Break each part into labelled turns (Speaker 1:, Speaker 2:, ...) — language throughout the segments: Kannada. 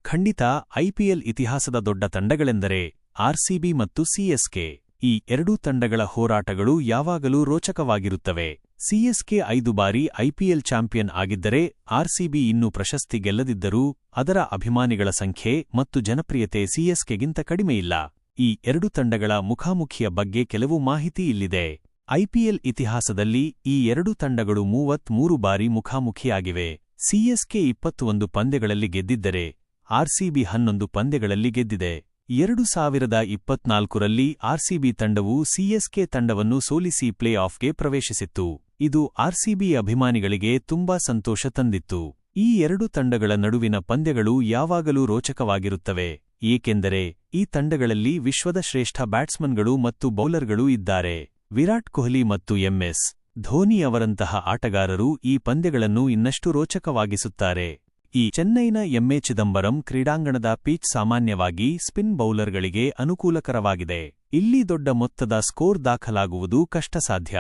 Speaker 1: ಖಂಡಿತ ಐಪಿಎಲ್ ಇತಿಹಾಸದ ದೊಡ್ಡ ತಂಡಗಳೆಂದರೆ ಆರ್ಸಿಬಿ ಮತ್ತು ಸಿಎಸ್ಕೆ. ಈ ಎರಡೂ ತಂಡಗಳ ಹೋರಾಟಗಳು ಯಾವಾಗಲೂ ರೋಚಕವಾಗಿರುತ್ತವೆ. ಸಿಎಸ್ಕೆ 5 ಬಾರಿ ಐಪಿಎಲ್ ಚಾಂಪಿಯನ್ ಆಗಿದ್ದರೆ ಆರ್ಸಿಬಿ ಇನ್ನೂ ಪ್ರಶಸ್ತಿ ಗೆಲ್ಲದಿದ್ದರೂ ಅದರ ಅಭಿಮಾನಿಗಳ ಸಂಖ್ಯೆ ಮತ್ತು ಜನಪ್ರಿಯತೆ ಸಿಎಸ್ಕೆಗಿಂತ ಕಡಿಮೆಯಿಲ್ಲ. ಈ ಎರಡು ತಂಡಗಳ ಮುಖಾಮುಖಿಯ ಬಗ್ಗೆ ಕೆಲವು ಮಾಹಿತಿ ಇಲ್ಲಿದೆ. ಐಪಿಎಲ್ ಇತಿಹಾಸದಲ್ಲಿ ಈ ಎರಡು ತಂಡಗಳು 33 ಬಾರಿ ಮುಖಾಮುಖಿಯಾಗಿವೆ. ಸಿಎಸ್ಕೆ 21 ಪಂದ್ಯಗಳಲ್ಲಿ ಗೆದ್ದಿದ್ದರೆ ಆರ್ಸಿಬಿ 11 ಪಂದ್ಯಗಳಲ್ಲಿ ಗೆದ್ದಿದೆ. 2024ರಲ್ಲಿ ಆರ್ಸಿಬಿ ತಂಡವು ಸಿಎಸ್ಕೆ ತಂಡವನ್ನು ಸೋಲಿಸಿ ಪ್ಲೇ ಆಫ್ಗೆ ಪ್ರವೇಶಿಸಿತ್ತು. ಇದು ಆರ್ಸಿಬಿ ಅಭಿಮಾನಿಗಳಿಗೆ ತುಂಬಾ ಸಂತೋಷ ತಂದಿತ್ತು. ಈ ಎರಡು ತಂಡಗಳ ನಡುವಿನ ಪಂದ್ಯಗಳು ಯಾವಾಗಲೂ ರೋಚಕವಾಗಿರುತ್ತವೆ, ಏಕೆಂದರೆ ಈ ತಂಡಗಳಲ್ಲಿ ವಿಶ್ವದ ಶ್ರೇಷ್ಠ ಬ್ಯಾಟ್ಸ್ಮನ್ಗಳು ಮತ್ತು ಬೌಲರ್ಗಳು ಇದ್ದಾರೆ. ವಿರಾಟ್ ಕೊಹ್ಲಿ ಮತ್ತು ಎಂಎಸ್ ಧೋನಿ ಅವರಂತಹ ಆಟಗಾರರು ಈ ಪಂದ್ಯಗಳನ್ನು ಇನ್ನಷ್ಟು ರೋಚಕವಾಗಿಸುತ್ತಾರೆ. ಈ ಚೆನ್ನೈನ ಎಂಎ ಚಿದಂಬರಂ ಕ್ರೀಡಾಂಗಣದ ಪಿಚ್ ಸಾಮಾನ್ಯವಾಗಿ ಸ್ಪಿನ್ ಬೌಲರ್ಗಳಿಗೆ ಅನುಕೂಲಕರವಾಗಿದೆ. ಇಲ್ಲಿ ದೊಡ್ಡ ಮೊತ್ತದ ಸ್ಕೋರ್ ದಾಖಲಾಗುವುದು ಕಷ್ಟಸಾಧ್ಯ.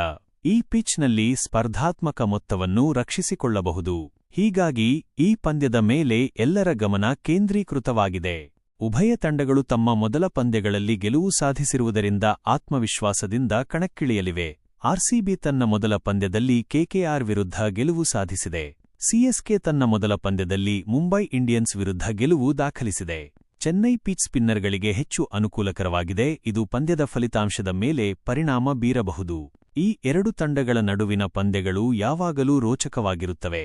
Speaker 1: ಈ ಪಿಚ್ನಲ್ಲಿ ಸ್ಪರ್ಧಾತ್ಮಕ ಮೊತ್ತವನ್ನು ರಕ್ಷಿಸಿಕೊಳ್ಳಬಹುದು. ಹೀಗಾಗಿ ಈ ಪಂದ್ಯದ ಮೇಲೆ ಎಲ್ಲರ ಗಮನ ಕೇಂದ್ರೀಕೃತವಾಗಿದೆ. ಉಭಯ ತಂಡಗಳು ತಮ್ಮ ಮೊದಲ ಪಂದ್ಯಗಳಲ್ಲಿ ಗೆಲುವು ಸಾಧಿಸಿರುವುದರಿಂದ ಆತ್ಮವಿಶ್ವಾಸದಿಂದ ಕಣಕ್ಕಿಳಿಯಲಿವೆ. ಆರ್ಸಿಬಿ ತನ್ನ ಮೊದಲ ಪಂದ್ಯದಲ್ಲಿ ಕೆಕೆಆರ್ ವಿರುದ್ಧ ಗೆಲುವು ಸಾಧಿಸಿದೆ. ಸಿಎಸ್ಕೆ ತನ್ನ ಮೊದಲ ಪಂದ್ಯದಲ್ಲಿ ಮುಂಬೈ ಇಂಡಿಯನ್ಸ್ ವಿರುದ್ಧ ಗೆಲುವು ದಾಖಲಿಸಿದೆ. ಚೆನ್ನೈ ಪಿಚ್ ಸ್ಪಿನ್ನರ್ಗಳಿಗೆ ಹೆಚ್ಚು ಅನುಕೂಲಕರವಾಗಿದೆ. ಇದು ಪಂದ್ಯದ ಫಲಿತಾಂಶದ ಮೇಲೆ ಪರಿಣಾಮ ಬೀರಬಹುದು. ಈ ಎರಡು ತಂಡಗಳ ನಡುವಿನ ಪಂದ್ಯಗಳು ಯಾವಾಗಲೂ ರೋಚಕವಾಗಿರುತ್ತವೆ.